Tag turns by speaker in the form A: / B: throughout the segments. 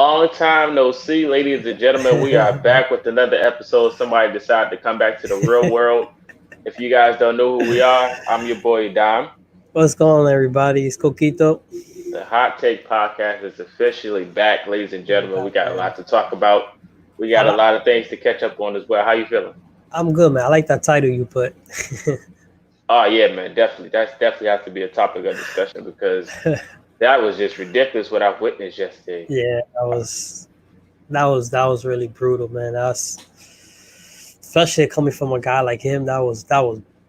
A: Long time no see, ladies and gentlemen. We are back with another episode. Somebody decided to come back to the real world. If you guys don't know who we are, I'm your boy Dom.
B: What's going on, everybody? It's Coquito.
A: The Hot Take Podcast is officially back, ladies and
B: We're
A: gentlemen. We
B: back,
A: got a
B: man.
A: lot to talk about. We
B: I
A: got a
B: li-
A: lot of things to catch up on as well. How you feeling?
B: I'm good, man. I like that title you put.
A: Oh yeah, man, definitely. That's definitely has to be a topic of discussion because that was just ridiculous what I've witnessed yesterday.
B: Yeah, that was really brutal, man. That's especially coming from a guy like him. That was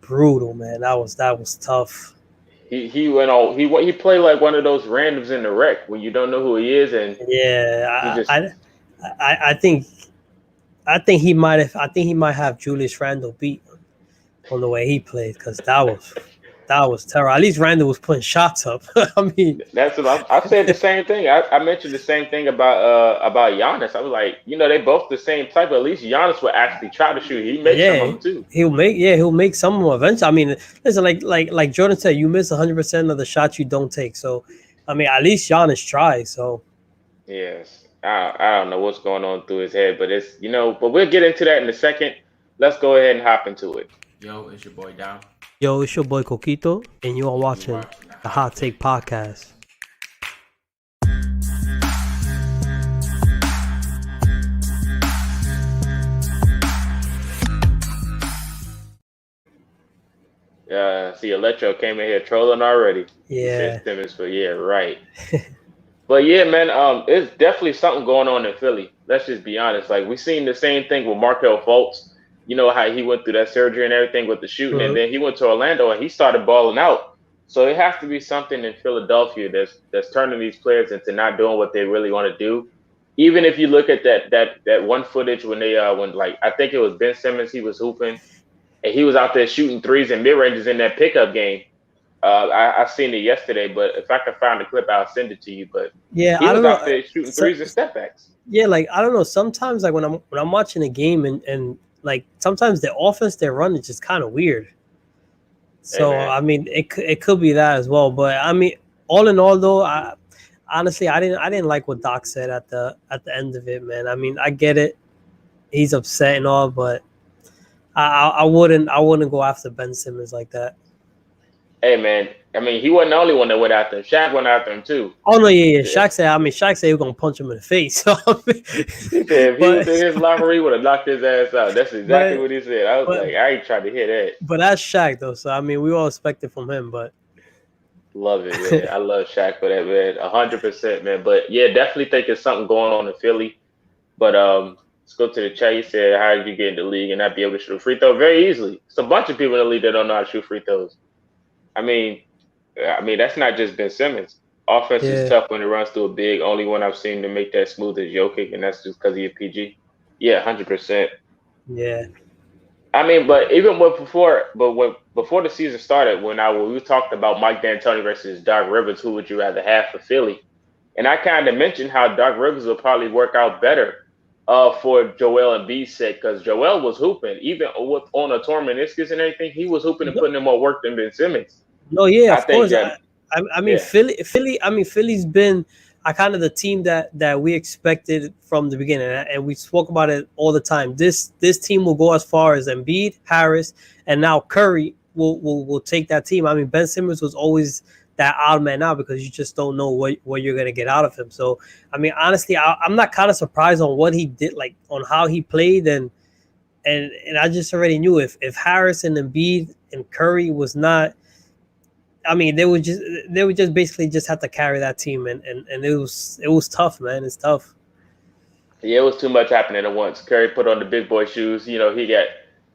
B: brutal, man. That was tough.
A: He went on. He played like one of those randoms in the wreck when you don't know who he is, and he
B: Yeah,
A: just
B: I think he might have. I think he might have Julius Randle beat on the way he played because that was terrible. At least Randle was putting shots up. I mean,
A: That's what I said the same thing. I mentioned the same thing about Giannis. I was like, they both the same type. But at least Giannis would actually try to shoot. He makes some of
B: yeah,
A: them too.
B: he'll make some of them eventually. I mean, listen, like Jordan said, you miss 100% of the shots you don't take. So, I mean, at least Giannis tries. So,
A: Yes, I don't know what's going on through his head, but it's but we'll get into that in a second. Let's go ahead and hop into it.
C: Yo, it's your boy Dom.
B: yo, it's your boy Coquito, and you are
C: You're
B: watching
C: watching
B: the Hot Take Podcast.
A: See, Electro came in here trolling already. He
B: Yeah,
A: said Simmons for right. But yeah, man, it's definitely something going on in Philly. Let's just be honest. Like we seen the same thing with Markel Fultz. You know how he went through that surgery and everything with the shooting, and
B: Mhm.
A: then he went to Orlando and he started balling out. So it has to be something in Philadelphia that's turning these players into not doing what they really want to do. Even if you look at that one footage when they when like I think it was Ben Simmons, he was hooping and he was out there shooting threes and mid ranges in that pickup game. I seen it yesterday, but if I can find the clip, I'll send it to you. But
B: yeah.
A: he
B: I
A: was
B: don't know.
A: out there shooting
B: So,
A: threes and step backs.
B: yeah, like I don't know. Sometimes, like when I'm watching a game and like sometimes the offense they run is just kind of weird.
A: Hey
B: So
A: man,
B: I mean, it could be that as well. But I mean, all in all, though, honestly I didn't like what Doc said at the end of it, man. I mean, I get it. He's upset and all, but I wouldn't go after Ben Simmons like that.
A: hey man. I mean, he wasn't the only one that went after him. Shaq went after him too.
B: Oh no, yeah, yeah.
A: Yeah.
B: Shaq said he was gonna punch him in the face. So,
A: He said if he was
B: but
A: in his locker, he would have knocked his ass out. That's exactly
B: but
A: what he said. I was
B: but
A: like, I ain't trying to hear that.
B: but that's Shaq though. So I mean, we all expect it from him. But
A: Love it, man. I love Shaq for that, man. 100%, man. But yeah, definitely think there's something going on in Philly. But let's go to the chat. He said, "How did you get in the league and not be able to shoot a free throw?" Very easily. It's a bunch of people in the league that don't know how to shoot free throws. I mean, that's not just Ben Simmons. Offense is
B: yeah,
A: tough when it runs through a big. Only one I've seen to make that smooth is Jokic, and that's just because he a PG. Yeah, 100%.
B: yeah,
A: I mean, but even before the season started, when we talked about Mike D'Antoni versus Doc Rivers, who would you rather have for Philly? And I kind of mentioned how Doc Rivers will probably work out better for Joel Embiid's sake because Joel was hooping even on a torn meniscus and everything. He was hooping and
B: no,
A: putting in more work than Ben Simmons.
B: no, yeah,
A: I
B: of
A: think
B: course.
A: that
B: I mean,
A: yeah,
B: Philly. I mean, Philly's been kind of the team that we expected from the beginning, and we spoke about it all the time. This team will go as far as Embiid, Harris, and now Curry will take that team. I mean, Ben Simmons was always that odd man out because you just don't know what you're gonna get out of him. So, I mean, honestly, I'm not kind of surprised on what he did, like on how he played, and I just already knew if Harris and Embiid and Curry was not. I mean, they would just basically just have to carry that team, and it was tough, man. It's tough.
A: yeah, it was too much happening at once. Curry put on the big boy shoes. He got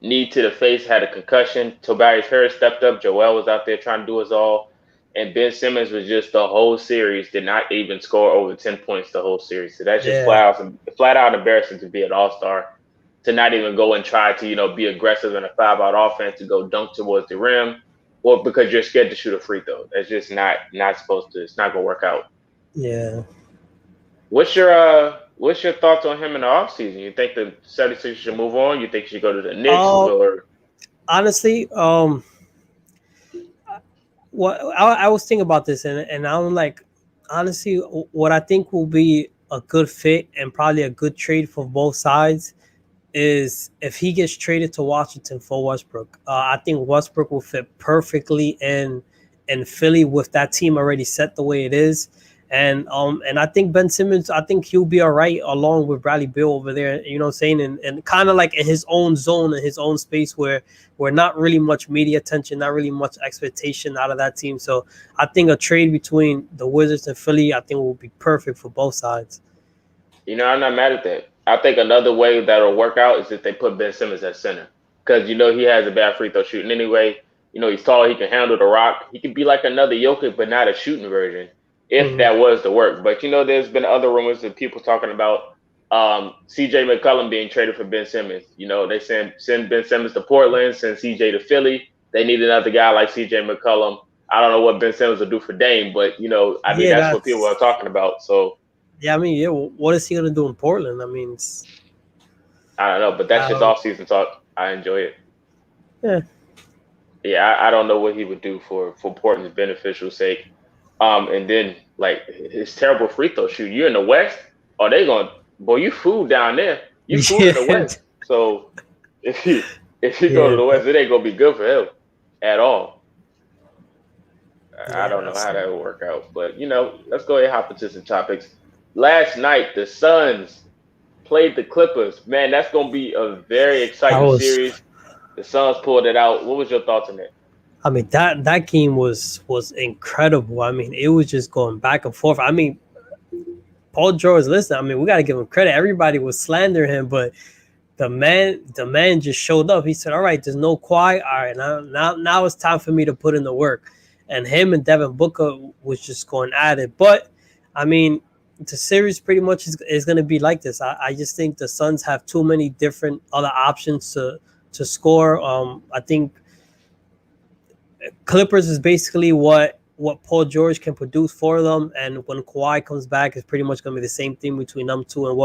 A: knee to the face, had a concussion. Tobias Harris stepped up. Joel was out there trying to do us all. And Ben Simmons was just the whole series, did not even score over 10 points the whole series. So that's just
B: Yeah,
A: flat out embarrassing to be an all star, to not even go and try to, be aggressive in a 5 out offense, to go dunk towards the rim, or because you're scared to shoot a free throw. That's just not supposed to, it's not gonna work out.
B: yeah.
A: What's your thoughts on him in the offseason? You think the 76ers should move on? You think he should go to the Knicks
B: Uh,
A: or
B: Honestly, what I was thinking about this, and I'm like, honestly, what I think will be a good fit and probably a good trade for both sides is if he gets traded to Washington for Westbrook. I think Westbrook will fit perfectly in Philly with that team already set the way it is. And I think Ben Simmons, I think he'll be all right along with Bradley Beal over there, you know what I'm saying? And kind of like in his own zone, in his own space where not really much media attention, not really much expectation out of that team. So I think a trade between the Wizards and Philly, I think will be perfect for both sides.
A: I'm not mad at that. I think another way that'll work out is if they put Ben Simmons at center. Because, he has a bad free throw shooting anyway. He's tall. He can handle the rock. He could be like another Jokic, but not a shooting version, if that was to work. But, there's been other rumors of people talking about C.J. McCollum being traded for Ben Simmons. They send Ben Simmons to Portland, send C.J. to Philly. They need another guy like C.J. McCollum. I don't know what Ben Simmons will do for Dame, but, that's what people are talking about. So.
B: Yeah, what is he gonna do in Portland?
A: I don't know, but that's just off-season talk. I enjoy it.
B: Yeah.
A: Yeah, I don't know what he would do for Portland's beneficial sake. And then like his terrible free throw shoot. You're in the West, or they going, boy, you food down there. You food in the West. So if you go to the West, it ain't gonna be good for him at all. I don't know how that would work out, but let's go ahead and hop into some topics. Last night, the Suns played the Clippers. Man, that's going to be a very exciting series. The Suns pulled it out. What was your thoughts on that?
B: That game was incredible. It was just going back and forth. Paul George, listen, we got to give him credit. Everybody was slandering him, but the man just showed up. He said, all right, there's no Kawhi. All right, now it's time for me to put in the work. And him and Devin Booker was just going at it. But, the series pretty much is going to be like this. I just think the Suns have too many different other options to score. I think Clippers is basically what Paul George can produce for them, and when Kawhi comes back, it's pretty much going to be the same thing between them two and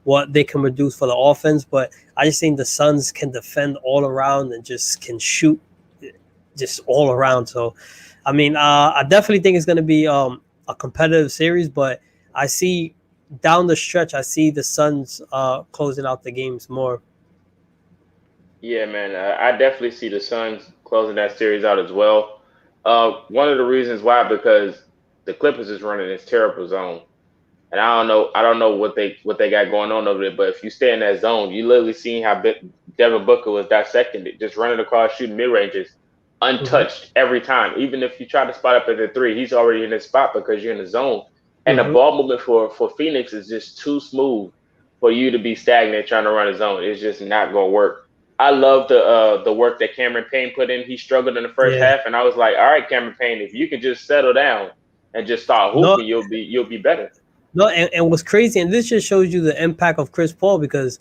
B: what they can produce for the offense. But I just think the Suns can defend all around and just can shoot just all around. So, I definitely think it's going to be a competitive series, but I see down the stretch, I see the Suns closing out the games more.
A: Yeah, man, I definitely see the Suns closing that series out as well. One of the reasons why, because the Clippers is running this terrible zone, and I don't know what they got going on over there. But if you stay in that zone, you literally seen how Devin Booker was dissecting it, just running across, shooting mid ranges, untouched every time. Even if you try to spot up at the three, he's already in his spot because you're in the zone. And the ball movement for Phoenix is just too smooth for you to be stagnant trying to run a zone. It's just not going to work. I love the work that Cameron Payne put in. He struggled in the first half, and I was like, all right, Cameron Payne, if you can just settle down and just start hooping, you'll be better.
B: No, and what's crazy, and this just shows you the impact of Chris Paul, because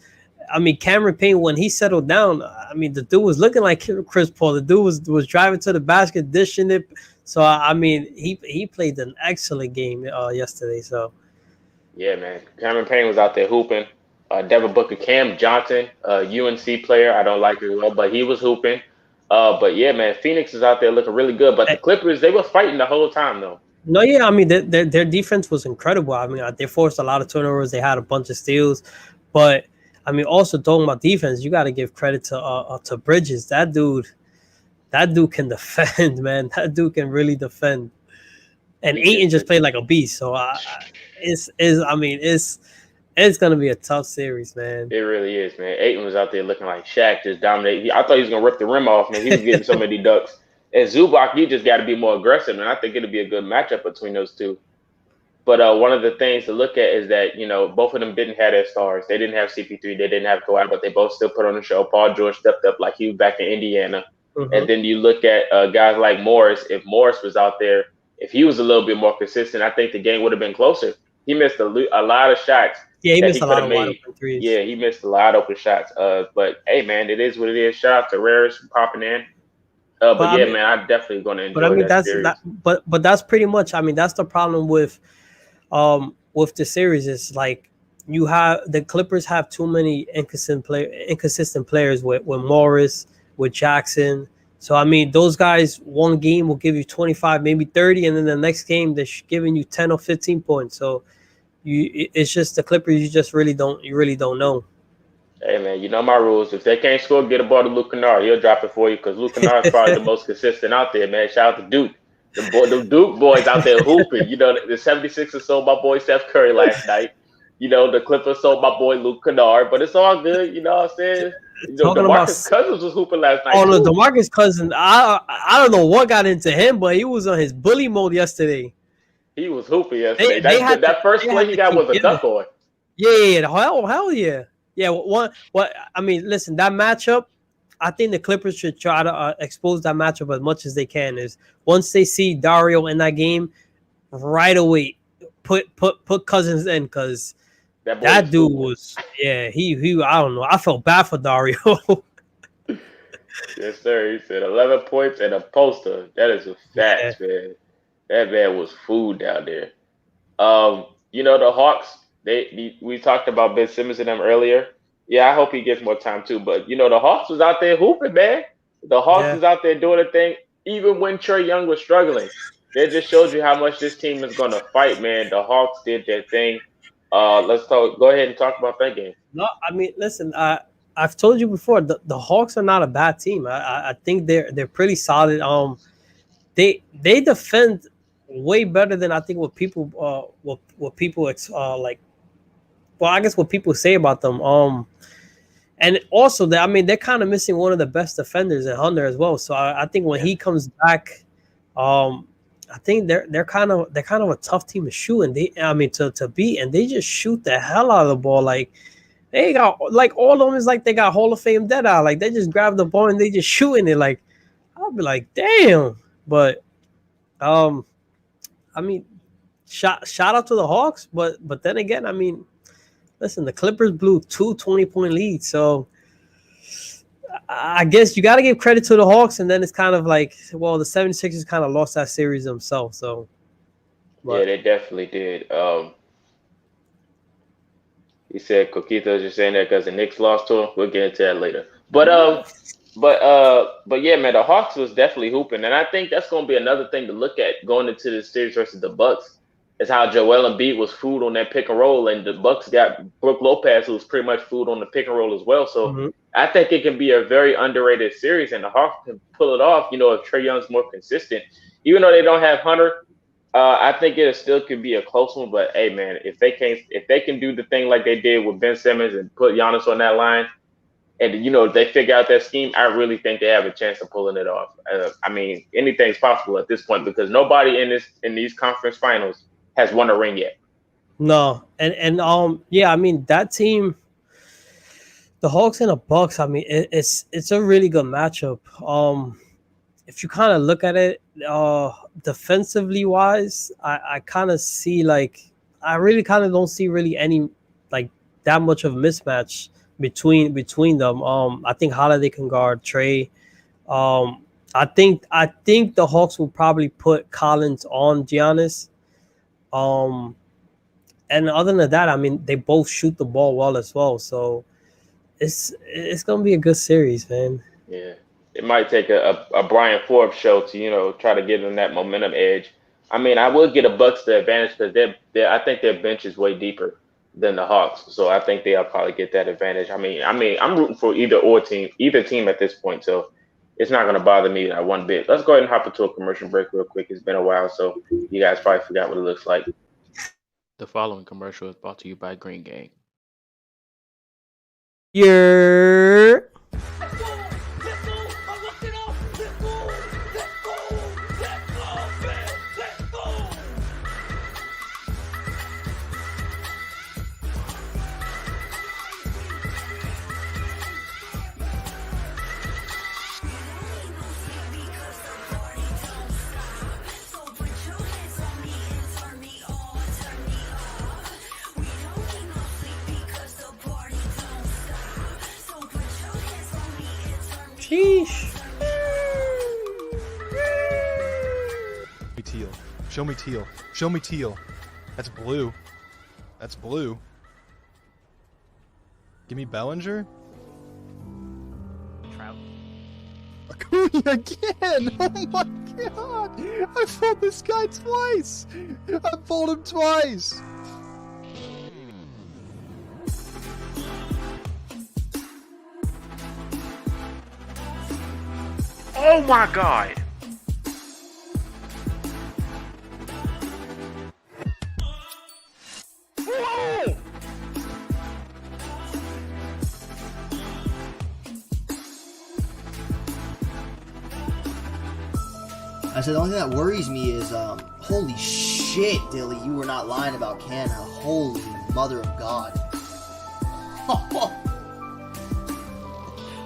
B: Cameron Payne, when he settled down, the dude was looking like Chris Paul. The dude was driving to the basket, dishing it. So, he played an excellent game yesterday. So,
A: yeah, man. Cameron Payne was out there hooping. Devin Booker, Cam Johnson, UNC player. I don't like it well, but he was hooping. But, yeah, man, Phoenix is out there looking really good. But the Clippers, they were fighting the whole time, though.
B: No, yeah, their defense was incredible. They forced a lot of turnovers. They had a bunch of steals. But, also talking about defense, you got to give credit to Bridges. That dude can defend, man. That dude can really defend. And Ayton just played like a beast. So it's gonna be a tough series, man.
A: It really is, man. Ayton was out there looking like Shaq, just dominating. I thought he was gonna rip the rim off, man. He was getting so many ducks. And Zubac, you just got to be more aggressive, and I think it'll be a good matchup between those two. But one of the things to look at is that, both of them didn't have their stars. They didn't have CP3. They didn't have Kawhi, but they both still put on the show. Paul George stepped up like he was back in Indiana. And then you look at guys like Morris. If Morris was out there, if he was a little bit more consistent, I think the game would have been closer. He missed a lot of shots.
B: Yeah, he missed a lot of wide open threes.
A: Yeah, he missed a lot of open shots. But, hey, man, it is what it is. Shout out to Rares for popping in. But man, I'm definitely going to enjoy that series.
B: But that's pretty much, that's the problem with the series. Is like you have the Clippers have too many inconsistent players with Morris, with Jackson. So those guys, one game will give you 25, maybe 30, and then the next game they're giving you 10 or 15 points. So it's just the Clippers. You really don't know.
A: Hey man, you know my rules. If they can't score, get a ball to Luke Kennard. He'll drop it for you because Luke Kennard is probably the most consistent out there, man. Shout out to Duke. The Duke boys out there hooping. You know, the 76ers sold my boy Steph Curry last night. You know, the Clippers sold my boy Luke Kennard, but it's all good. You know what I'm saying? You know,
B: Talking about
A: DeMarcus Cousins was hooping last night.
B: oh no,
A: too.
B: DeMarcus Cousins. I don't know what got into him, but he was on his bully mode yesterday.
A: He was hooping yesterday.
B: They
A: That first play he got was a dunk on.
B: Yeah, hell yeah. Yeah, I mean, listen, that matchup, I think the Clippers should try to expose that matchup as much as they can. Is once they see Dario in that game, right away, put Cousins in because that dude was he I don't know. I felt bad for Dario.
A: Yes, sir. He said 11 points and a poster. That is a fact, man. That man was food down there. You know the Hawks. We talked about Ben Simmons and them earlier. Yeah, I hope he gets more time too. But you know the Hawks was out there hooping, man. The Hawks was out there doing a thing, even when Trae Young was struggling. That just shows you how much this team is going to fight, man. The Hawks did their thing. Let's talk. Go ahead and talk about that game.
B: No, I mean, listen. I've told you before. The Hawks are not a bad team. I think they're pretty solid. They defend way better than I think what people like. Well, I guess what people say about them. And also they're kind of missing one of the best defenders in Hunter as well. So I think when he comes back, I think they're kind of a tough team to shoot, and to beat, and they just shoot the hell out of the ball. Like they got like all of them is like they got Hall of Fame dead eye. Like they just grab the ball and they just shooting it. Like I'll be like, damn. But I mean, shout out to the Hawks, but then again, I mean, listen, the Clippers blew 2 20-point leads, so I guess you got to give credit to the Hawks, and then it's kind of like, well, the 76ers kind of lost that series themselves. So,
A: yeah, they definitely did. He said Coquito's just saying that because the Knicks lost to him. We'll get into that later. But yeah, man, the Hawks was definitely hooping, and I think that's going to be another thing to look at going into the series versus the Bucks. Is how Joel Embiid was food on that pick and roll, and the Bucks got Brook Lopez, who was pretty much food on the pick and roll as well. So I think it can be a very underrated series, and the Hawks can pull it off. You know, if Trae Young's more consistent, even though they don't have Hunter, I think it still could be a close one. But hey, man, if they can do the thing like they did with Ben Simmons and put Giannis on that line, and you know they figure out that scheme, I really think they have a chance of pulling it off. I mean, anything's possible at this point because nobody in these conference finals has won a ring yet.
B: No, and I mean that team, the Hawks and the Bucks. I mean, it's a really good matchup. If you kind of look at it, defensively wise, I kind of see like I really kind of don't see really any like that much of a mismatch between them. I think Holiday can guard Trae. I think the Hawks will probably put Collins on Giannis. And other than that, I mean, they both shoot the ball well as well. So it's gonna be a good series, man.
A: Yeah, it might take a Brian Forbes show to try to give them that momentum edge. I mean, I would get a Bucks the advantage because I think their bench is way deeper than the Hawks, so I think they'll probably get that advantage. I mean, I'm rooting for either team at this point, so it's not gonna bother me that one bit. Let's go ahead and hop into a commercial break real quick. It's been a while, so you guys probably forgot what it looks like.
C: The following commercial is brought to you by Green Gang.
B: Yeah. Sheesh.
D: Teal. Show me teal. Show me teal. That's blue. That's blue. Give me Bellinger.
C: Trout.
D: Acuna again! Oh my god! I fooled this guy twice! I fooled him twice!
C: Oh my God.
E: I said the only thing that worries me is, holy shit, Dilly, you were not lying about Canha. Holy mother of God.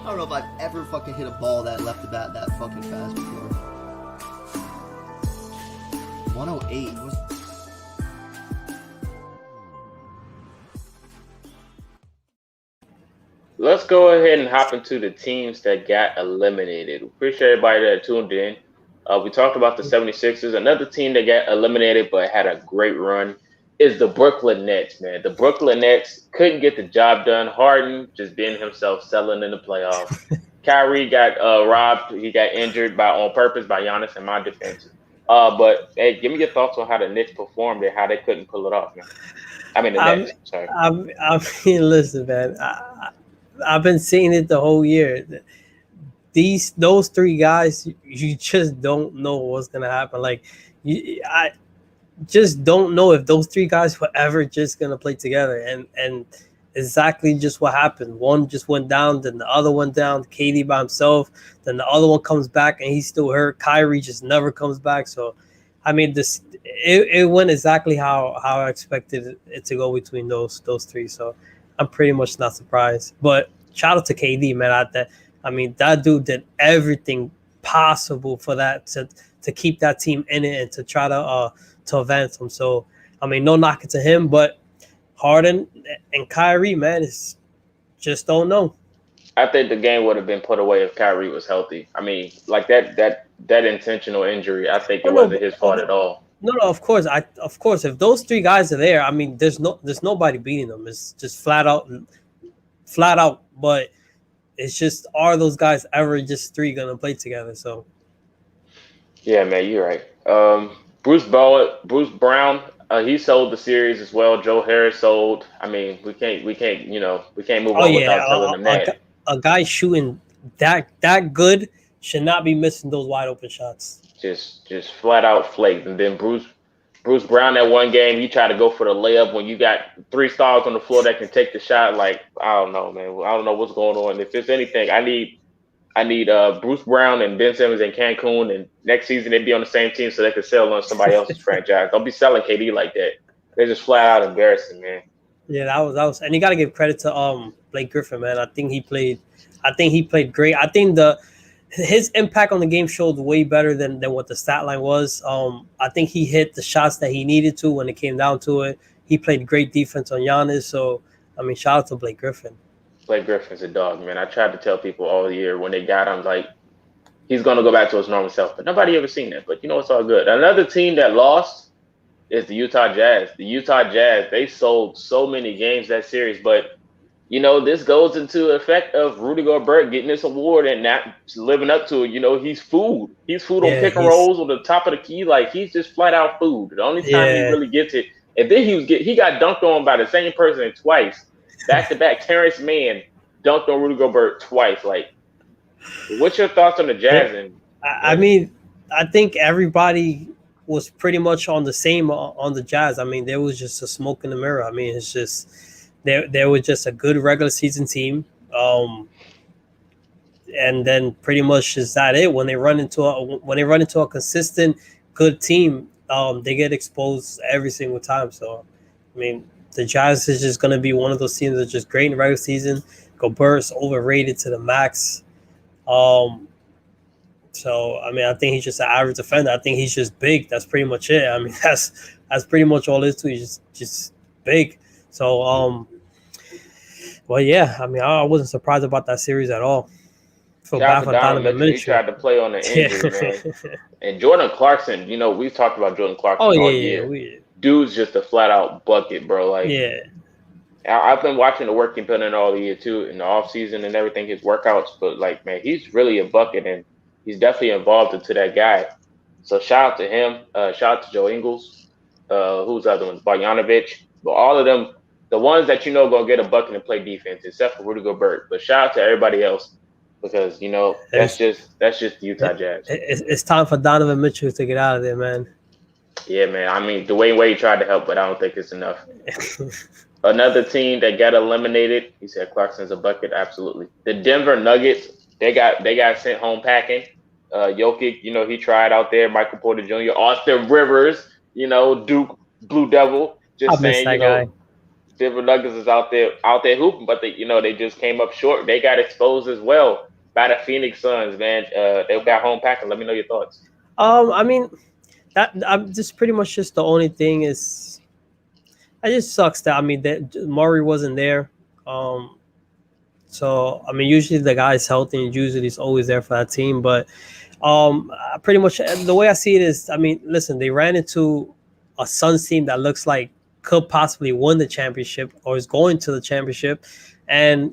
E: I don't know if I've ever fucking hit a ball that left the bat that fucking fast before. 108.
A: Let's go ahead and hop into the teams that got eliminated. Appreciate everybody that tuned in. We talked about the 76ers. Another team that got eliminated but had a great run is the Brooklyn Nets, man. The Brooklyn Nets couldn't get the job done. Harden just being himself, selling in the playoffs. Kyrie got robbed. He got injured on purpose by Giannis in my defense. But hey, give me your thoughts on how the Knicks performed and how they couldn't pull it off, man. I mean, the Nets. Sorry.
B: I mean, listen, man. I've been saying it the whole year. Those three guys, you just don't know what's gonna happen. Like, I just don't know if those three guys were ever just gonna play together. And exactly just what happened. One just went down, then the other went down. KD by himself, then the other one comes back and he's still hurt. Kyrie just never comes back. So, I mean, it went exactly how I expected it to go between those three. So, I'm pretty much not surprised. But shout out to KD, man. I mean, that dude did everything possible for that to keep that team in it and to try to advance them. So, I mean, no knocking to him, but Harden and Kyrie, man, is just don't know.
A: I think the game would have been put away if Kyrie was healthy. I mean, like that intentional injury, I think it wasn't his fault at all.
B: No, of course, if those three guys are there, I mean, there's nobody beating them. It's just flat out. But it's just, are those guys ever just three gonna play together? So,
A: yeah, man, you're right. Bruce Brown, he sold the series as well. Joe Harris sold. I mean, we can't move on without telling them that.
B: A guy shooting that good should not be missing those wide open shots.
A: Just flat out flaked. And then Bruce Brown, that one game, he tried to go for the layup when you got three stars on the floor that can take the shot. Like, I don't know, man. I don't know what's going on. If there's anything, I need Bruce Brown and Ben Simmons in Cancun, and next season they'd be on the same team so they could sell on somebody else's franchise. Don't be selling KD like that. They're just flat out embarrassing, man.
B: Yeah, that was, and you got to give credit to Blake Griffin, man. I think he played great. I think his impact on the game showed way better than what the stat line was. I think he hit the shots that he needed to when it came down to it. He played great defense on Giannis. So, I mean, shout out to Blake Griffin.
A: Blake Griffin's a dog, man. I tried to tell people all year when they got him, like, he's going to go back to his normal self. But nobody ever seen that. But, it's all good. Another team that lost is the Utah Jazz. The Utah Jazz, they sold so many games that series. But, this goes into the effect of Rudy Gobert getting this award and not living up to it. He's food. He's food on pick and rolls on the top of the key. Like, he's just flat out food. The only time he really gets it. And then he got dunked on by the same person twice. Back-to-back. Terrence Mann dunked on Rudy Gobert twice. Like, what's your thoughts on the Jazz?
B: I mean, I think everybody was pretty much on the same on the Jazz. I mean, there was just a smoke in the mirror. I mean, it's just they were just a good regular season team, and then pretty much is that it. When they run into a consistent good team, they get exposed every single time. So, I mean, the Jazz is just going to be one of those teams that's just great in the regular season. Gobert's overrated to the max. So, I mean, I think he's just an average defender. I think he's just big. That's pretty much it. I mean, that's pretty much all it is to it. He's just big. So, well, yeah. I mean, I wasn't surprised about that series at all.
A: Shout out to Donovan Mitchell. He tried to play on the injury, man. And Jordan Clarkson, we've talked about Jordan Clarkson all year. Dude's just a flat-out bucket, bro. Like, yeah. I've been watching the work he's put in all the year, too, in the offseason and everything, his workouts. But, like, man, he's really a bucket, and he's definitely involved into that guy. So, shout out to him. Shout out to Joe Ingles. Who's the other ones? Bogdanovic. But all of them, the ones that going to get a bucket and play defense, except for Rudy Gobert. But shout out to everybody else. because that's
B: It's,
A: just the Utah
B: it,
A: Jazz.
B: it's time for Donovan Mitchell to get out of there, man.
A: Yeah, man. I mean, Dwayne Wade tried to help, but I don't think it's enough. Another team that got eliminated. He said Clarkson's a bucket. Absolutely. The Denver Nuggets. They got sent home packing. Jokic, he tried out there. Michael Porter Jr., Austin Rivers, Duke Blue Devil.
B: I
A: Just
B: miss
A: saying,
B: that guy.
A: Denver Nuggets is out there hooping, but they just came up short. They got exposed as well by the Phoenix Suns, man. They got home packing. Let me know your thoughts.
B: I mean, that I'm just pretty much just the only thing is, it just sucks that that Murray wasn't there. So I mean, usually the guy's healthy and usually he's always there for that team. But pretty much the way I see it is, I mean, listen, they ran into a Suns team that looks like could possibly win the championship or is going to the championship, and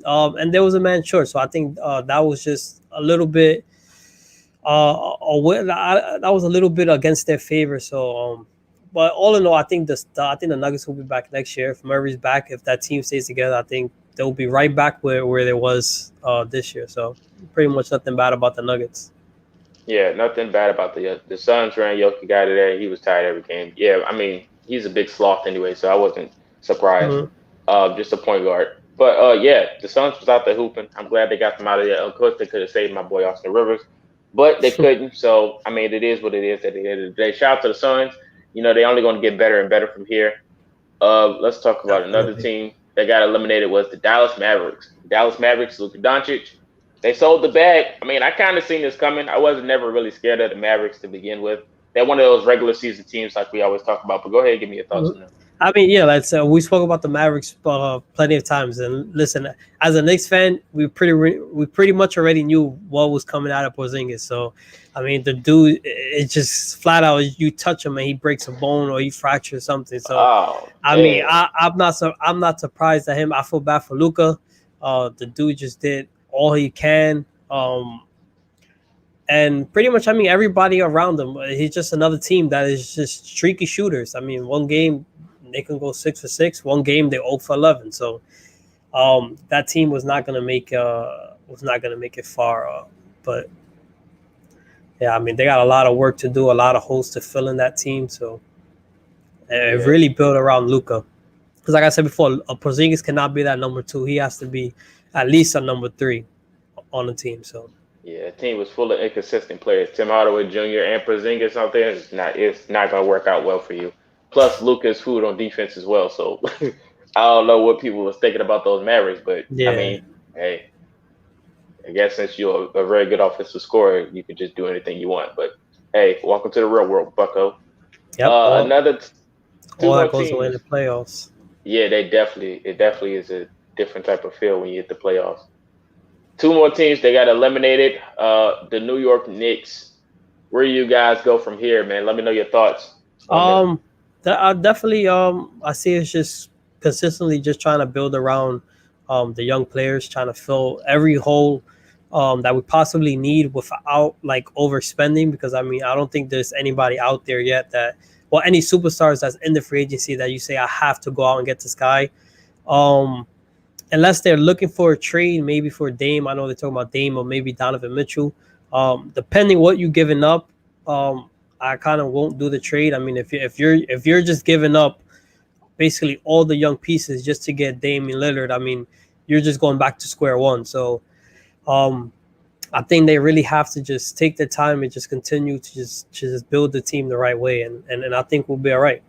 B: there was a man short. So I think that was just a little bit. That was a little bit against their favor. So, but all in all, I think the Nuggets will be back next year. If Murray's back, if that team stays together, I think they'll be right back where there was this year. So, pretty much nothing bad about the Nuggets.
A: Yeah, nothing bad about the Suns. Ran Jokic guy today. He was tired every game. Yeah, I mean he's a big sloth anyway, so I wasn't surprised. Just a point guard. But yeah, the Suns was out there hooping. I'm glad they got them out of there. Of course, they could have saved my boy Austin Rivers, but they couldn't. So I mean, it is what it is at the end of the day. Shout out to the Suns. They're only going to get better and better from here. Let's talk about another team that got eliminated was the Dallas Mavericks. Dallas Mavericks, Luka Doncic. They sold the bag. I mean, I kind of seen this coming. I wasn't never really scared of the Mavericks to begin with. They're one of those regular season teams like we always talk about. But go ahead and give me your thoughts on them.
B: I mean, yeah, we spoke about the Mavericks plenty of times. And listen, as a Knicks fan, we pretty much already knew what was coming out of Porzingis. So, I mean, the dude, it's just flat out. You touch him and he breaks a bone or he fractures something. So, I mean, I'm not surprised at him. I feel bad for Luka. The dude just did all he can. And pretty much, I mean, everybody around him, he's just another team that is just streaky shooters. I mean, one game they can go 6 for 6. One game they 0 for 11. So that team was not gonna make it far. But yeah, I mean, they got a lot of work to do, a lot of holes to fill in that team. So it really built around Luka. Because like I said before, Porzingis cannot be that number 2. He has to be at least a number 3 on the team. So.
A: Yeah, the team was full of inconsistent players. Tim Hardaway Jr. and Porzingis out there. It's not going to work out well for you. Plus, Luka's food on defense as well. So I don't know what people was thinking about those Mavericks, but I mean, hey, I guess since you're a very good offensive scorer, you can just do anything you want. But hey, welcome to the real world, Bucko.
B: Yep.
A: Another
B: all that goes away in the playoffs.
A: Yeah, it definitely is a different type of feel when you hit the playoffs. 2 more teams they got eliminated. The New York Knicks. Where you guys go from here, man? Let me know your thoughts.
B: Definitely. I see it's just consistently just trying to build around the young players, trying to fill every hole that we possibly need without like overspending. Because I mean, I don't think there's anybody out there yet any superstars that's in the free agency that you say I have to go out and get this guy. Unless they're looking for a trade, maybe for Dame. I know they're talking about Dame or maybe Donovan Mitchell. Depending what you're giving up, I kind of won't do the trade. I mean, if you're just giving up basically all the young pieces just to get Damian Lillard, I mean, you're just going back to square one. So, I think they really have to just take their time and just continue to just build the team the right way, and I think we'll be all right.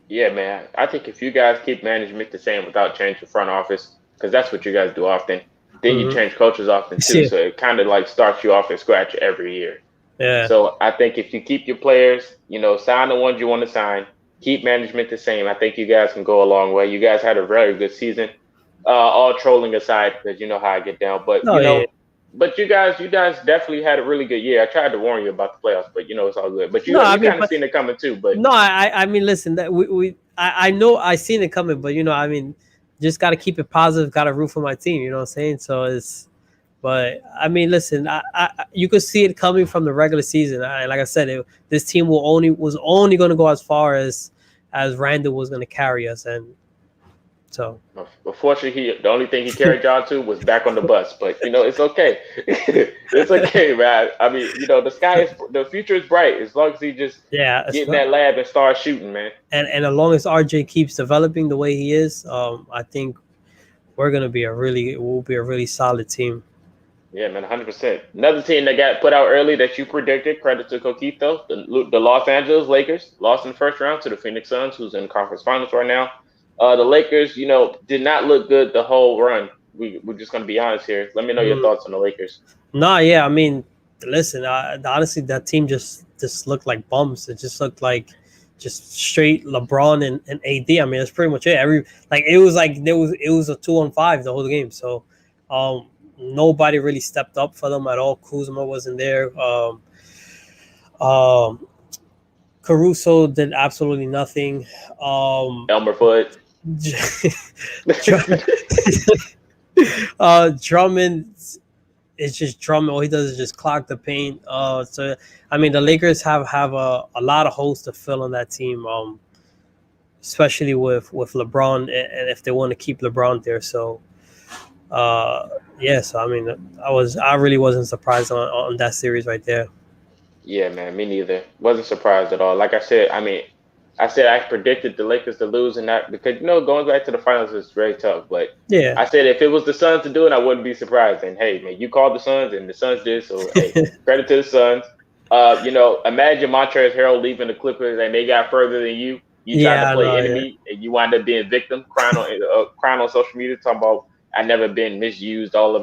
A: Yeah, man. I think if you guys keep management the same without changing front office, because that's what you guys do often. Then you change coaches often too, so it kind of like starts you off at scratch every year.
B: Yeah.
A: So I think if you keep your players, sign the ones you want to sign, keep management the same. I think you guys can go a long way. You guys had a very good season. All trolling aside, because you know how I get down. But but you guys definitely had a really good year. I tried to warn you about the playoffs, but it's all good. But you kind of seen it coming too. But
B: no, I mean, listen, that I know I seen it coming, but I mean, just got to keep it positive. Got to root for my team. You know what I'm saying? So but I mean, listen, you could see it coming from the regular season. Like I said, this team was only going to go as far as Randall was going to carry us, and So
A: Unfortunately, the only thing he carried y'all to was back on the bus. But it's okay. It's okay, man. I mean, the future is bright as long as he just
B: yeah,
A: get in that lab and start shooting, man.
B: and as long as RJ keeps developing the way he is, I think we'll be a really solid team.
A: Yeah, man, 100%. Another team that got put out early that you predicted, credit to Coquito, the Los Angeles Lakers lost in the first round to the Phoenix Suns, who's in conference finals right now. The Lakers, did not look good the whole run. We're just going to be honest here. Let me know your
B: Mm.
A: thoughts on the Lakers.
B: Nah, yeah, I mean, listen, honestly, that team just looked like bums. It just looked like just straight LeBron and AD. I mean, that's pretty much it. It was like it was a 2-on-5 the whole game. So, nobody really stepped up for them at all. Kuzma wasn't there. Um, Caruso did absolutely nothing.
A: Elmer Fudd.
B: Drummond is just Drummond. All he does is just clock the paint. So I mean, the Lakers have a lot of holes to fill on that team. Especially with LeBron, and if they want to keep LeBron there. So, yeah. So I mean, I really wasn't surprised on that series right there.
A: Yeah, man, me neither. Wasn't surprised at all. Like I said, I said I predicted the Lakers to lose and that because going back to the finals is very tough. But
B: Yeah.
A: I said if it was the Suns to do it, I wouldn't be surprised. And hey, man, you called the Suns and the Suns did. So hey, credit to the Suns. Imagine Montrezl Harrell leaving the Clippers and they got further than you. You tried to play enemy and you wind up being victim, crying on social media, talking about I never been misused, all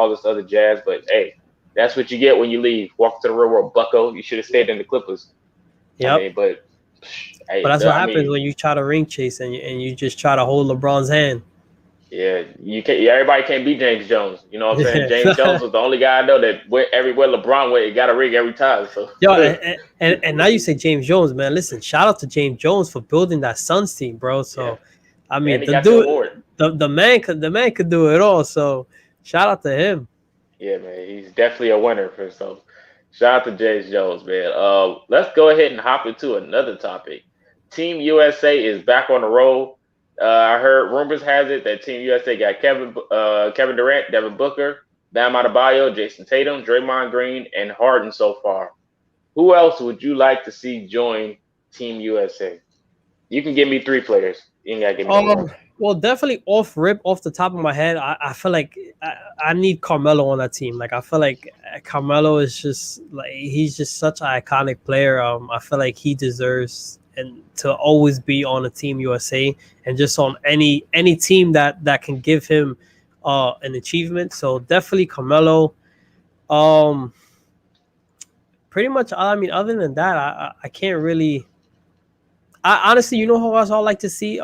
A: this other jazz. But hey, that's what you get when you leave. Walk to the real world, Bucko. You should have stayed in the Clippers.
B: Yep.
A: I mean, but
B: that's what happens when you try to ring chase and you just try to hold LeBron's hand.
A: Yeah, you can't. Everybody can't beat James Jones. You know what I'm saying? James Jones was the only guy I know that everywhere LeBron went, he got a ring every time. So
B: and now you say James Jones, man. Listen, shout out to James Jones for building that Suns team, bro. So yeah. I mean, the man could do it all. So shout out to him.
A: Yeah, man, he's definitely a winner for himself. Shout out to James Jones, man. Let's go ahead and hop into another topic. Team USA is back on the road. I heard rumors has it that Team USA got Kevin Durant, Devin Booker, Bam Adebayo, Jason Tatum, Draymond Green, and Harden so far. Who else would you like to see join Team USA? You can give me 3 players. You ain't gotta give me more.
B: Well, definitely off the top of my head, I feel like I need Carmelo on that team. Like I feel like Carmelo is just like he's just such an iconic player. I feel like he deserves to always be on a Team USA and just on any team that can give him an achievement. So definitely Carmelo. Pretty much. I mean, other than that, I can't really. I honestly, you know who else I'd like to see?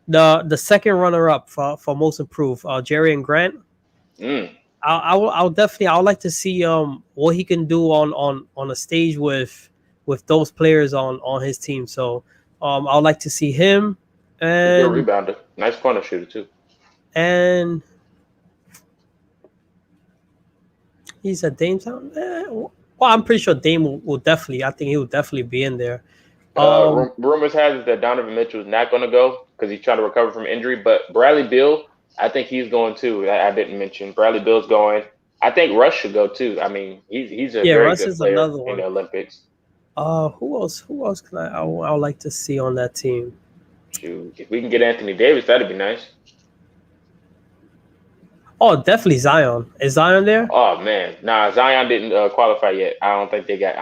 B: The second runner up for most improved, Jerry and Grant. I'll definitely. I would like to see what he can do on a stage with those players on his team. So I would like to see him. And
A: good rebounder, nice corner shooter too.
B: And he said Dame's out. Well, I'm pretty sure Dame will definitely. I think he will definitely be in there.
A: Rumors has it that Donovan Mitchell is not going to go because he's trying to recover from injury. But Bradley Beal, I think he's going too. I didn't mention Bradley Beal's going. I think Russ should go too. I mean, he's a very
B: Russ
A: good player in the Olympics.
B: Who else can I would like to see on that team?
A: Shoot, if we can get Anthony Davis, that'd be nice.
B: Oh, definitely Zion. Is Zion there?
A: Oh man, nah, Zion didn't qualify yet. I don't think he got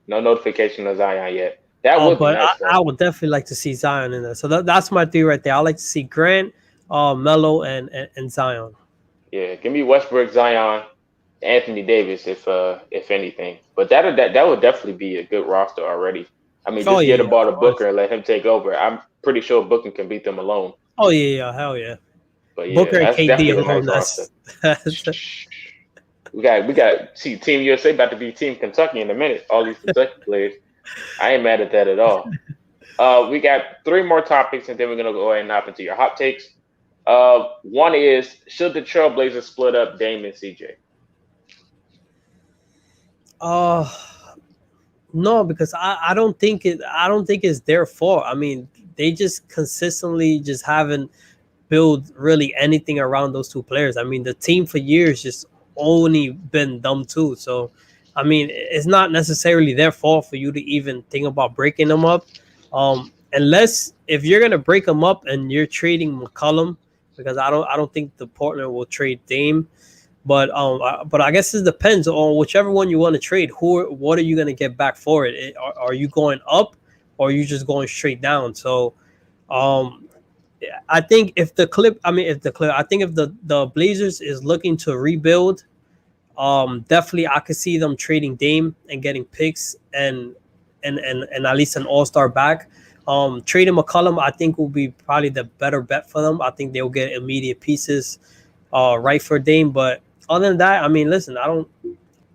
A: no notification of Zion yet. That would be nice.
B: I would definitely like to see Zion in there. So that's my 3 right there. I like to see Grant, Melo, and Zion.
A: Yeah, give me Westbrook, Zion, Anthony Davis, if anything. But that would definitely be a good roster already. I mean, just get the ball to Booker and let him take over. I'm pretty sure Booker can beat them alone.
B: Oh yeah, hell yeah.
A: But yeah,
B: Booker and KD alone.
A: Nice we got see Team USA about to be Team Kentucky in a minute. All these Kentucky players. I ain't mad at that at all. We got 3 more topics, and then we're gonna go ahead and hop into your hot takes. One is, should the Trailblazers split up Dame and CJ?
B: No, because I don't think it's their fault. I mean, they just consistently just haven't built really anything around those two players. I mean, the team for years just only been them two. So, I mean, it's not necessarily their fault for you to even think about breaking them up. Unless if you're gonna break them up and you're trading McCollum, because I don't think the Portland will trade Dame. But I guess it depends on whichever one you want to trade. What are you going to get back for it? Are you going up, or are you just going straight down? So, I think if the Blazers is looking to rebuild, definitely I could see them trading Dame and getting picks and at least an all-star back. Trading McCollum, I think, will be probably the better bet for them. I think they'll get immediate pieces, right for Dame. But other than that, I mean, listen, I don't.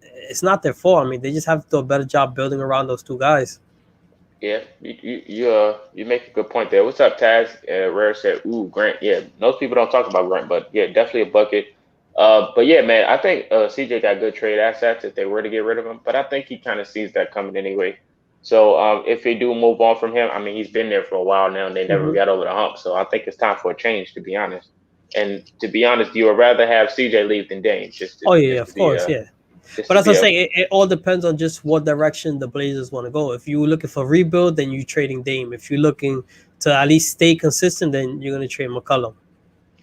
B: It's not their fault. I mean, they just have to do a better job building around those two guys.
A: Yeah, you make a good point there. What's up, Taz? Rare said, "Ooh, Grant." Yeah, most people don't talk about Grant, but yeah, definitely a bucket. But yeah, man, I think CJ got good trade assets if they were to get rid of him. But I think he kind of sees that coming anyway. So if they do move on from him, I mean, he's been there for a while now, and they never got over the hump. So I think it's time for a change, to be honest. And to be honest, you would rather have CJ leave than Dame.
B: Of course, yeah. But as I say, it all depends on just what direction the Blazers want to go. If you're looking for rebuild, then you're trading Dame. If you're looking to at least stay consistent, then you're going to trade McCollum.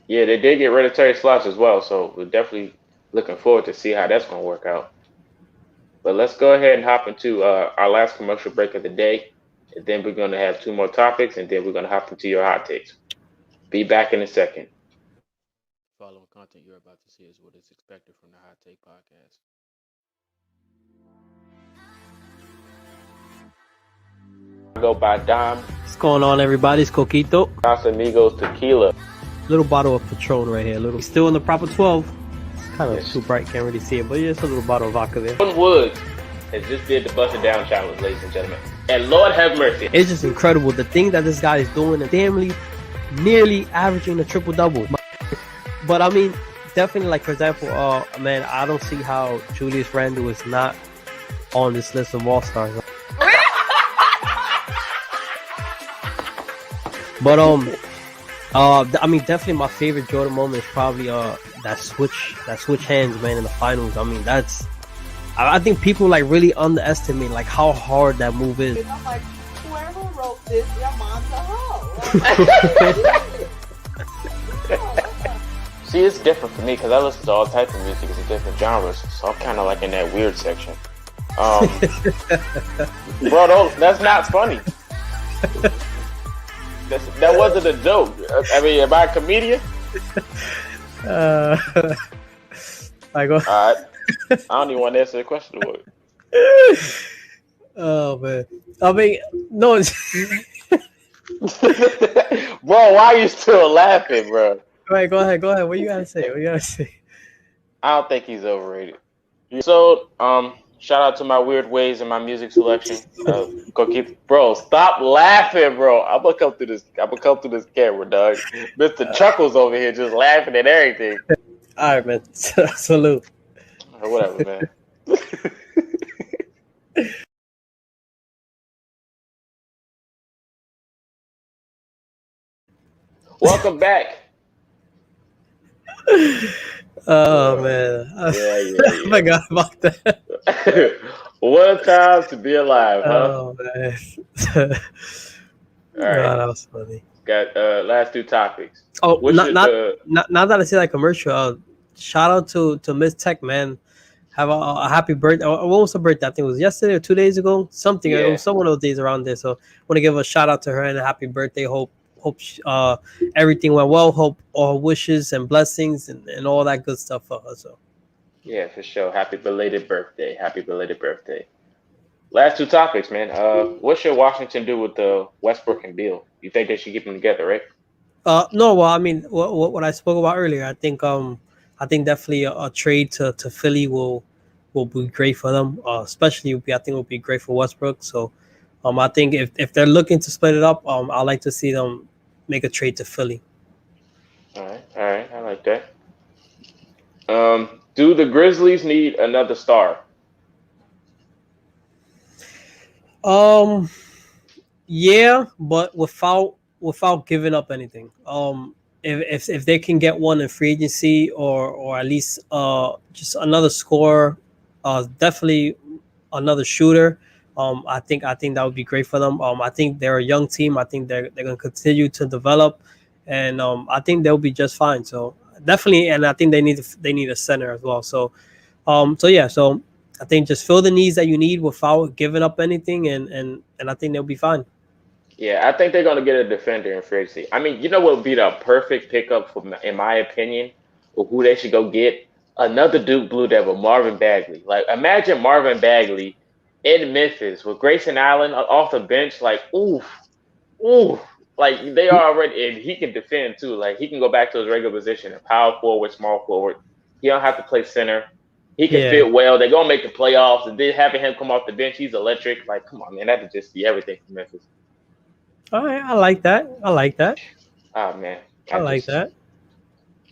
A: Yeah, they did get rid of Terry Slots as well, so we're definitely looking forward to see how that's going to work out. But let's go ahead and hop into our last commercial break of the day, and then we're going to have two more topics, and then we're going to hop into your hot takes. Be back in a second.
C: Following content you're about to see is what is expected from the Hot Take Podcast.
A: Go by Dom.
B: What's going on, everybody? It's Coquito.
A: Casamigos Tequila.
B: Little bottle of Patron right here. Still in the proper 12. It's kind of too bright, can't really see it, but yeah, it's a little bottle of vodka there.
A: One Woods has just did the Bust It Down challenge, ladies and gentlemen. And Lord have mercy.
B: It's just incredible. The thing that this guy is doing, and nearly averaging a triple-double. But I mean, definitely, like, for example, man, I don't see how Julius Randle is not on this list of all-stars. But I mean, definitely my favorite Jordan moment is probably that switch hands, man, in the finals. I mean, I think people like really underestimate like how hard that move is.
F: I'm like, whoever wrote this, your mom's a hoe.
A: See, it's different for me because I listen to all types of music in different genres, so I'm kind of like in that weird section. Bro, that's not funny. That wasn't a joke. I mean, am I a comedian?
B: I go.
A: I don't even want to answer the question.
B: Oh man, I mean, no.
A: Bro, why are you still laughing, bro?
B: Go ahead. What you gotta say?
A: I don't think he's overrated. So, shout out to my weird ways and my music selection. Bro, stop laughing, bro. I'm gonna come through this camera, dog. Mr. Chuckles over here just laughing at everything.
B: All right, man. Salute.
A: Or whatever, man. Welcome back.
B: Oh man,
A: Yeah.
B: I forgot about that.
A: One time to be alive, huh?
B: Oh man.
A: All right,
B: that was funny.
A: got last two topics.
B: Oh, now that I see that commercial, shout out to Miss Tech, man. Have a happy birthday. What was her birthday? I think it was yesterday or 2 days ago. Something.
A: Yeah.
B: It was some of those days around there. So I want to give a shout out to her and a happy birthday. Hope everything went well. Hope all wishes and blessings and all that good stuff for her. So
A: Yeah, for sure. Happy belated birthday. Last two topics, man. What should Washington do with the Westbrook and Beal? You think they should keep them together, right?
B: No, well, I mean, what I spoke about earlier, I think definitely a trade to Philly will be great for them. Especially, I think it will be great for Westbrook. So, I think if they're looking to split it up, I like to see them make a trade to Philly.
A: All right, I like that. Do the Grizzlies need another star?
B: Yeah, but without without giving up anything. If they can get one in free agency or at least just another scorer, definitely another shooter. I think that would be great for them. I think they're a young team. I think they're gonna continue to develop, and I think they'll be just fine. So definitely, and I think they need a center as well. So I think just fill the needs that you need without giving up anything, and I think they'll be fine.
A: Yeah, I think they're going to get a defender in free agency. I mean, you know what would be the perfect pickup, in my opinion, or who they should go get? Another Duke Blue Devil, Marvin Bagley. Like, imagine Marvin Bagley in Memphis with Grayson Allen off the bench. Like, oof, oof. Like, they are already, and he can defend too. Like, he can go back to his regular position, a power forward, small forward. He don't have to play center. He can
B: Yeah.
A: fit well. They're going to make the playoffs. And then having him come off the bench, he's electric. Like, come on, man. That would just be everything for Memphis.
B: All right, I like that.
A: Oh man,
B: I like that.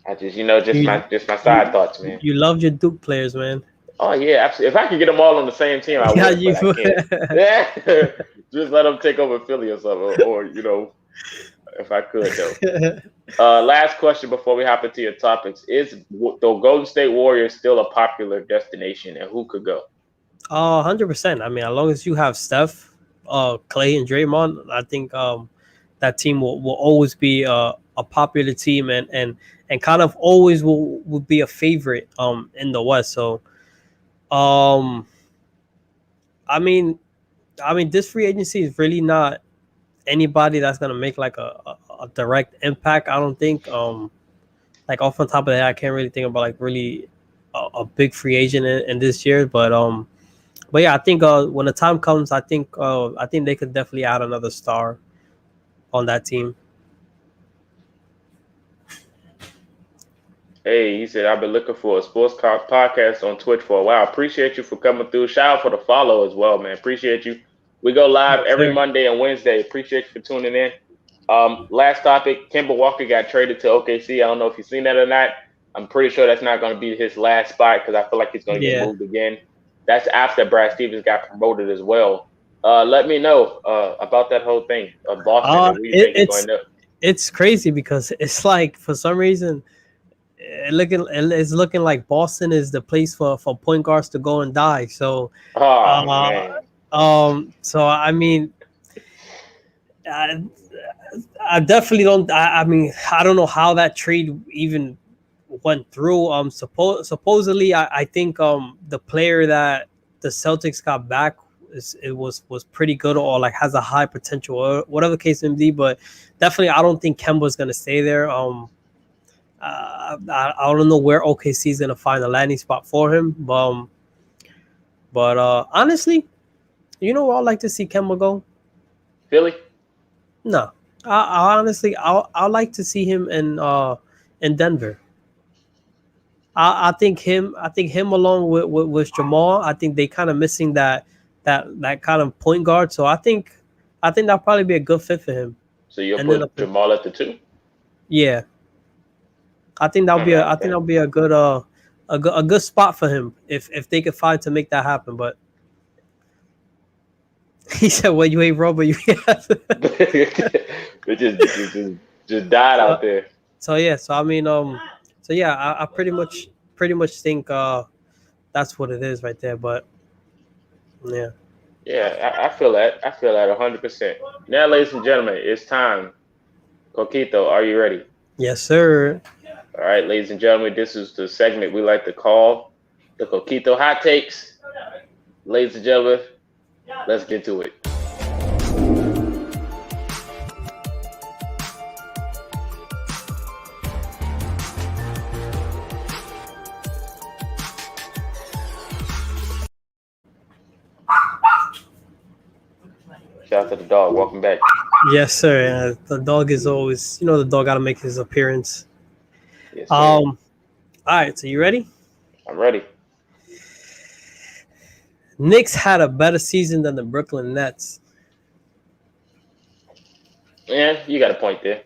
A: I just just my side thoughts, man.
B: You love your Duke players, man.
A: Oh yeah, absolutely. If I could get them all on the same team, I would.
B: Yeah,
A: But
B: you
A: I
B: would.
A: can't. Yeah, just let them take over Philly or something, or if I could though. Last question before we hop into your topics: Is the Golden State Warriors still a popular destination, and who could go?
B: 100%. I mean, as long as you have Steph, Clay, and Draymond, I think that team will always be a popular team and kind of always will be a favorite in the West. So I mean this free agency is really not anybody that's gonna make like a direct impact. I don't think like off on top of that, I can't really think about like really a big free agent in this year, but yeah, I think when the time comes, I think they could definitely add another star on that team.
A: Hey, he said, I've been looking for a sports podcast on Twitch for a while. Appreciate you for coming through. Shout out for the follow as well, man. Appreciate you. We go live every Monday and Wednesday. Appreciate you for tuning in. Last topic, Kemba Walker got traded to OKC. I don't know if you've seen that or not. I'm pretty sure that's not going to be his last spot because I feel like he's going to get moved again. That's after Brad Stevens got promoted as well. Let me know about that whole thing of Boston.
B: It's crazy because it's like for some reason it's looking like Boston is the place for point guards to go and die. So,
A: man.
B: So I mean, I definitely don't. I mean, I don't know how that trade even went through. Supposedly, I think the player that the Celtics got back was pretty good or like has a high potential or whatever the case may be. But definitely, I don't think Kemba's gonna stay there. I don't know where OKC is gonna find a landing spot for him. But honestly, you know where I'd like to see Kemba go?
A: Philly?
B: No, I honestly, I'd like to see him in Denver. I think him along with Jamal. I think they kind of missing that kind of point guard. So I think that'll probably be a good fit for him.
A: So you'll put Jamal at the 2?
B: Yeah, I think that'll be a good spot for him if they could find to make that happen. But he said, "Well, you ain't Robo, you
A: it just died out there."
B: So yeah, I pretty much think that's what it is right there. But yeah.
A: Yeah, I feel that. I feel that 100%. Now, ladies and gentlemen, it's time. Coquito, are you ready?
B: Yes, sir.
A: All right, ladies and gentlemen, this is the segment we like to call the Coquito Hot Takes. Ladies and gentlemen, let's get to it. Shout out to the dog. Welcome back.
B: Yes, sir. The dog is always, the dog got to make his appearance.
A: Yes, sir.
B: All right. So you ready?
A: I'm ready.
B: Knicks had a better season than the Brooklyn Nets.
A: Yeah, you got a point there.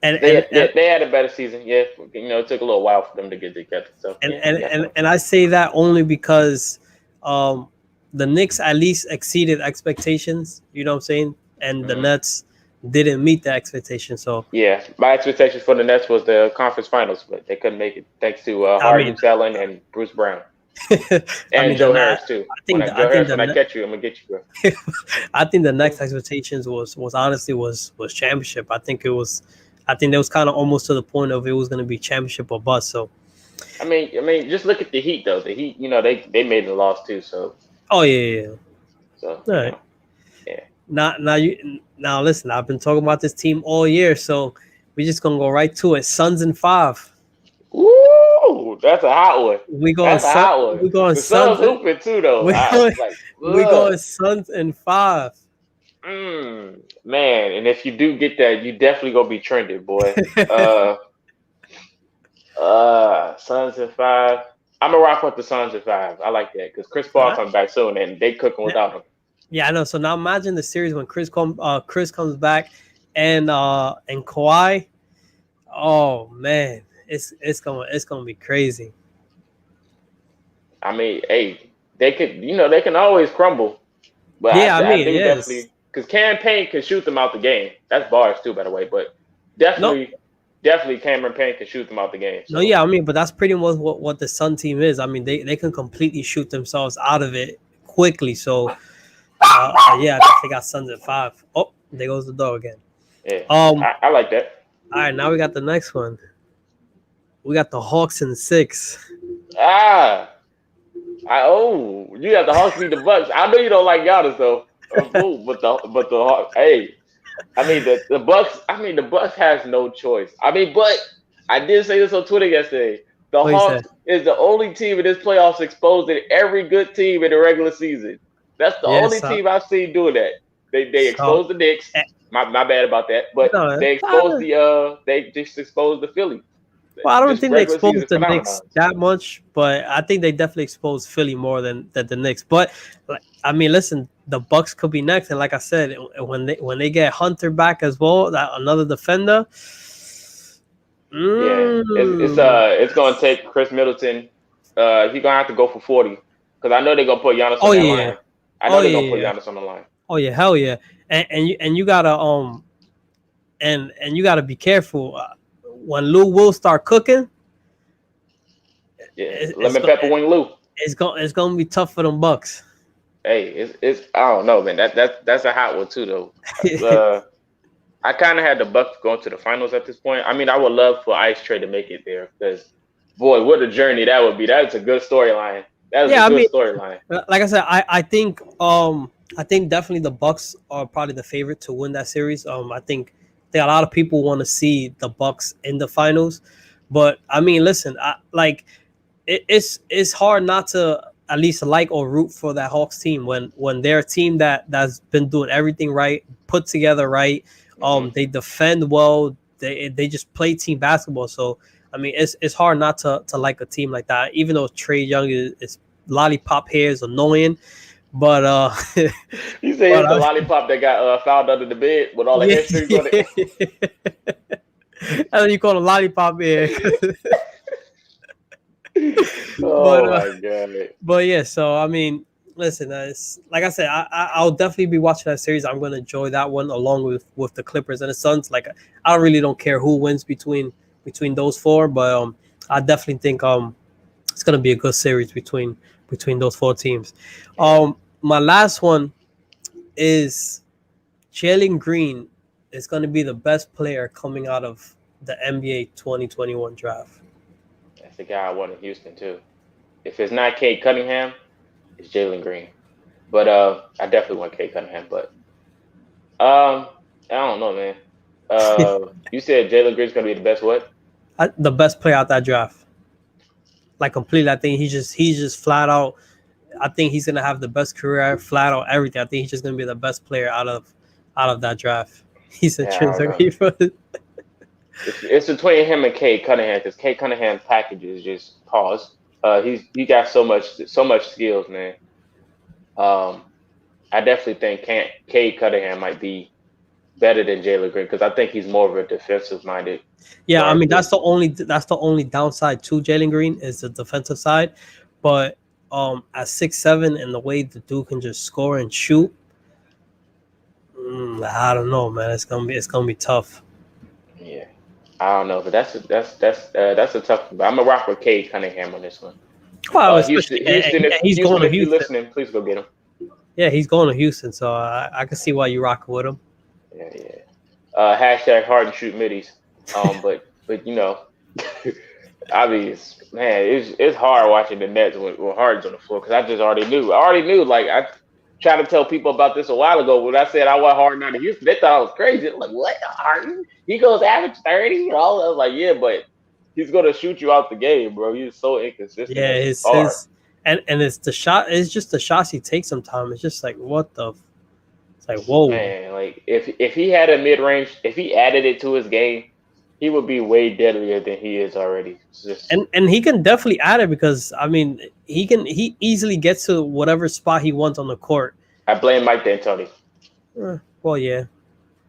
B: And
A: they had a better season. Yeah, it took a little while for them to get together. So
B: and I say that only because the Knicks at least exceeded expectations. You know what I'm saying? And the Nets didn't meet the expectation. So
A: Yeah, my expectations for the Nets was the conference finals, but they couldn't make it thanks to
B: I mean,
A: Harden, Allen, and Bruce Brown
B: I
A: and
B: mean
A: Joe Harris too. Joe Harris, when I catch you, I'm gonna get you, bro.
B: I think the next expectations was honestly was championship. I think it was kind of almost to the point of it was going to be championship or bust. So
A: I mean, just look at the Heat though. The Heat, they made the loss too. So
B: oh yeah.
A: So
B: All right. Yeah. Now listen, I've been talking about this team all year, so we're just gonna go right to it. Suns in 5.
A: Ooh, that's a hot one.
B: We going
A: That's a hot one.
B: We going
A: The Suns
B: Suns.
A: hooping too though.
B: We going Suns in 5.
A: Man, and if you do get that, you definitely gonna be trending, boy. Suns in 5. I'm gonna rock with the Suns in 5. I like that because Chris Paul comes back soon, and they cooking without him.
B: Yeah, I know. So now imagine the series when Chris comes back, and Kawhi. Oh man, it's gonna be crazy.
A: I mean, hey, they can always crumble, but
B: yeah, I
A: think definitely because Cam Payne can shoot them out the game. That's bars too, by the way, but definitely Cameron Payne can shoot them out the game. So.
B: No, yeah, I mean, but that's pretty much what the Sun team is. I mean, they can completely shoot themselves out of it quickly. So, yeah, I think got Suns at 5. Oh, there goes the door again.
A: Yeah, I like that.
B: All right, now we got the next one. We got the Hawks in 6.
A: You got the Hawks beat the Bucks. I know you don't like Giannis though, but the Hawks. Hey, I mean the Bucks. I mean the Bucks has no choice. I mean, but I did say this on Twitter yesterday. The Hawks is the only team in this playoffs exposing every good team in the regular season. That's the only team I've seen doing that. They exposed the Knicks. My bad about that, but they exposed they just exposed the Philly.
B: Well, I don't think they exposed the Knicks that much, but I think they definitely exposed Philly more than the Knicks. But I mean, listen, the Bucks could be next, and like I said, when they get Hunter back as well, another defender.
A: Yeah, it's gonna take Chris Middleton. He's gonna have to go for 40 because I know they're gonna put Giannis on the line. I know they're gonna put Giannis on the line.
B: Oh yeah, hell yeah, and you gotta and you gotta be careful when Lou will start cooking.
A: Yeah, lemon pepper wing Lou.
B: It's gonna be tough for them Bucks.
A: Hey, it's I don't know, man. That's a hot one too, though. I kind of had the Bucks going to the finals at this point. I mean, I would love for Ice Trey to make it there because, boy, what a journey that would be. That's a good storyline. That's a good storyline.
B: Like I said, I think definitely the Bucks are probably the favorite to win that series. I think a lot of people want to see the Bucks in the finals, but I mean, listen, it's hard not to at least like or root for that Hawks team when they're a team that's been doing everything right, put together right. They defend well. They just play team basketball. So I mean, it's hard not to like a team like that. Even though Trae Young is lollipop hair is annoying, but
A: you say it's the lollipop that got found under the bed with all the hairstrings on it.
B: And then you call him lollipop hair.
A: My God!
B: But yeah, so I mean, listen, it's, like I said, I'll definitely be watching that series. I'm gonna enjoy that one along with the Clippers and the Suns. Like I really don't care who wins between those 4, but I definitely think it's gonna be a good series between those 4 teams. My last one is Jalen Green is gonna be the best player coming out of the NBA 2021 draft.
A: That's the guy I want in Houston too. If it's not Cade Cunningham, it's Jalen Green. But I definitely want Cade Cunningham. But I don't know, man. You said Jalen Green's gonna be the best what?
B: The best player out that draft. Like completely. I think he's just flat out. I think he's gonna have the best career, flat out everything. I think he's just gonna be the best player out of that draft. He's a
A: It's between him and Cade Cunningham because Cade Cunningham's package is just pause. He got so much skills, man. I definitely think Cade Cunningham might be better than Jalen Green because I think he's more of a defensive minded.
B: Yeah, I mean that's the only downside to Jalen Green is the defensive side, but at 6'7" and the way the dude can just score and shoot, I don't know, man. It's gonna be tough.
A: Yeah, I don't know, but that's a tough one. But I'm gonna rock with Cade Cunningham on this one.
B: Well,
A: Houston,
B: especially
A: Houston,
B: and he's going to
A: if you're
B: Houston.
A: listening, please go get him.
B: Yeah, he's going to Houston, so I can see why you rocking with him.
A: Yeah. Hashtag hard and shoot middies. But you know, I mean, it's hard watching the Nets when Harden's on the floor because I already knew. Like I tried to tell people about this a while ago when I said I want Harden out of Houston. They thought I was crazy. I'm like, what, Harden? He goes average 30 and all. I was like, yeah, but he's gonna shoot you out the game, bro. He's so inconsistent.
B: Yeah,
A: It's hard.
B: and it's the shot. It's just the shots he takes sometimes. It's just like what the. It's like whoa.
A: Man, like if he had a mid range, if he added it to his game, he would be way deadlier than he is already.
B: And he can definitely add it because I mean he easily gets to whatever spot he wants on the court.
A: I blame Mike D'Antoni.
B: Well, yeah,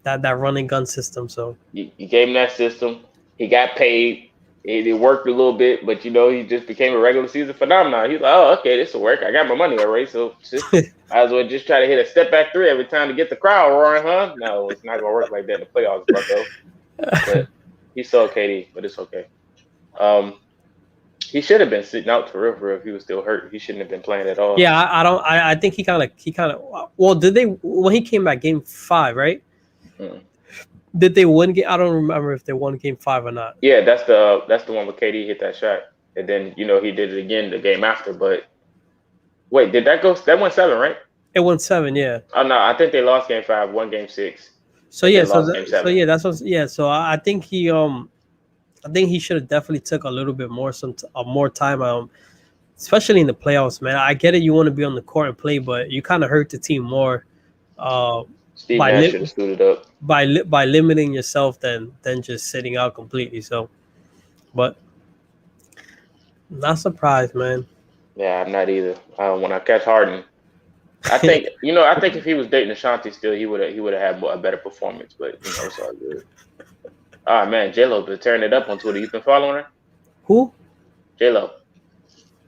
B: that running gun system. So
A: You gave him that system. He got paid. It worked a little bit, but he just became a regular season phenomenon. He's like, oh, okay, this will work. I got my money already, so might as well just try to hit a step back three every time to get the crowd roaring, huh? No, it's not gonna work like that in the playoffs, Bucko. But he's so KD, but it's okay. He should have been sitting out for real if he was still hurt. He shouldn't have been playing at all.
B: yeah, I think he kind of. Well, did they when he came back game 5, right?
A: Mm.
B: Did they win game? I don't remember if they won game 5 or not.
A: Yeah, that's the one where KD hit that shot, and then he did it again the game after. But wait, did that go? That went 7, right?
B: It won 7, yeah.
A: Oh no, I think they lost game 5, won game 6.
B: So yeah,
A: So
B: yeah, that's what. Yeah, so I think he should have definitely took a little bit more more time, especially in the playoffs, man. I get it, you want to be on the court and play, but you kind of hurt the team more.
A: Steve Nash should have screwed it up
B: by limiting yourself than just sitting out completely. So, but not surprised, man.
A: Yeah, I'm not either. When I catch Harden, I think I think if he was dating Ashanti still, he would have had a better performance. But it's all good. Ah man, J-Lo been tearing it up on Twitter. You been following her?
B: Who?
A: J-Lo.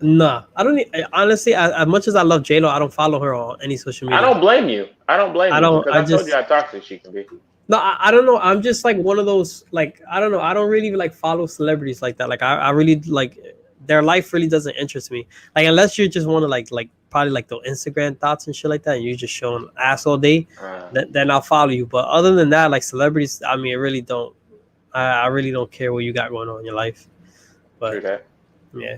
B: Nah, I don't. Honestly, as much as I love J-Lo, I don't follow her on any social media.
A: I don't blame you. I don't. Because I told you how toxic she can be.
B: No, I don't know. I'm just like one of those, like, I don't know. I don't really like follow celebrities like that. Like I really like their life really doesn't interest me. Like unless you just want to like probably like the Instagram thoughts and shit like that, and you just showing ass all day, then I'll follow you. But other than that, like celebrities, I mean, I really don't. I really don't care what you got going on in your life. But
A: okay.
B: Yeah.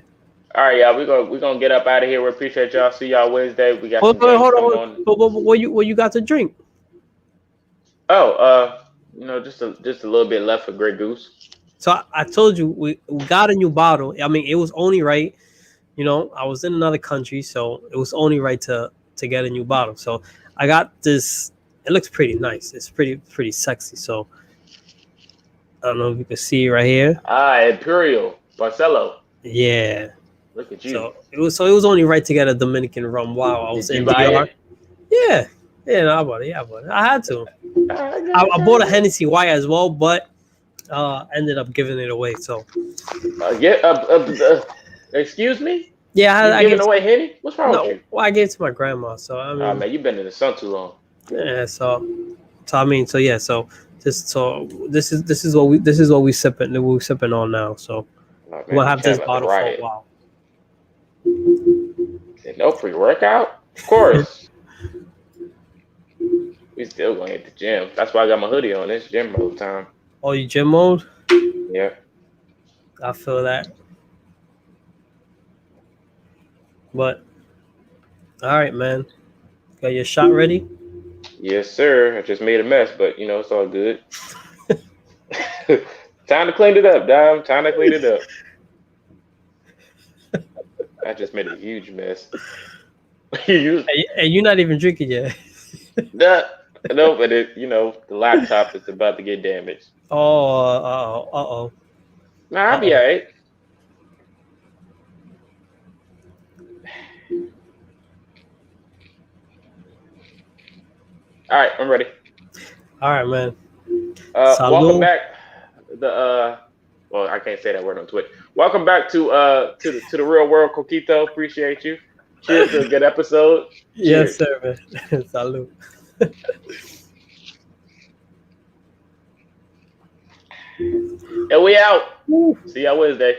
A: All right, y'all. We're gonna get up out of here. We appreciate y'all. See y'all Wednesday. We got
B: hold
A: on.
B: What you got to drink?
A: Oh, just a little bit left for Grey Goose.
B: So I told you we got a new bottle. I mean, it was only right. I was in another country, so it was only right to get a new bottle. So I got this. It looks pretty nice. It's pretty sexy. So I don't know if you can see it right here.
A: Imperial Barcelo.
B: Yeah.
A: Look at you.
B: So it was only right to get a Dominican rum while I was in DR. Yeah. Yeah, no, I bought it. I had to. I bought a Hennessy White as well, but ended up giving it away. So
A: excuse me?
B: Yeah,
A: I giving away Henny? What's wrong with you?
B: Well, I gave it to my grandma. So I mean,
A: man, you've been in the sun too long.
B: Yeah, so I mean, so yeah, so this is what we sipping on now. So we'll have this bottle for a while.
A: No pre-workout? Of course. We still gonna hit the gym. That's why I got my hoodie on. It's gym mode time.
B: Oh, you gym mode?
A: Yeah.
B: I feel that. But all right, man. Got your shot ready?
A: Yes, sir. I just made a mess, but it's all good. Time to clean it up, Dom. Time to clean it up. I just made a huge mess.
B: And you're not even drinking yet.
A: No, but the laptop is about to get damaged.
B: Oh,
A: Nah, I'll be all right. All right, I'm ready.
B: All right, man.
A: Welcome back. Well, I can't say that word on Twitter. Welcome back to the real world, Coquito. Appreciate you. Cheers to a good episode.
B: Yes, sir, man. Salud.
A: And we out. See y'all Wednesday.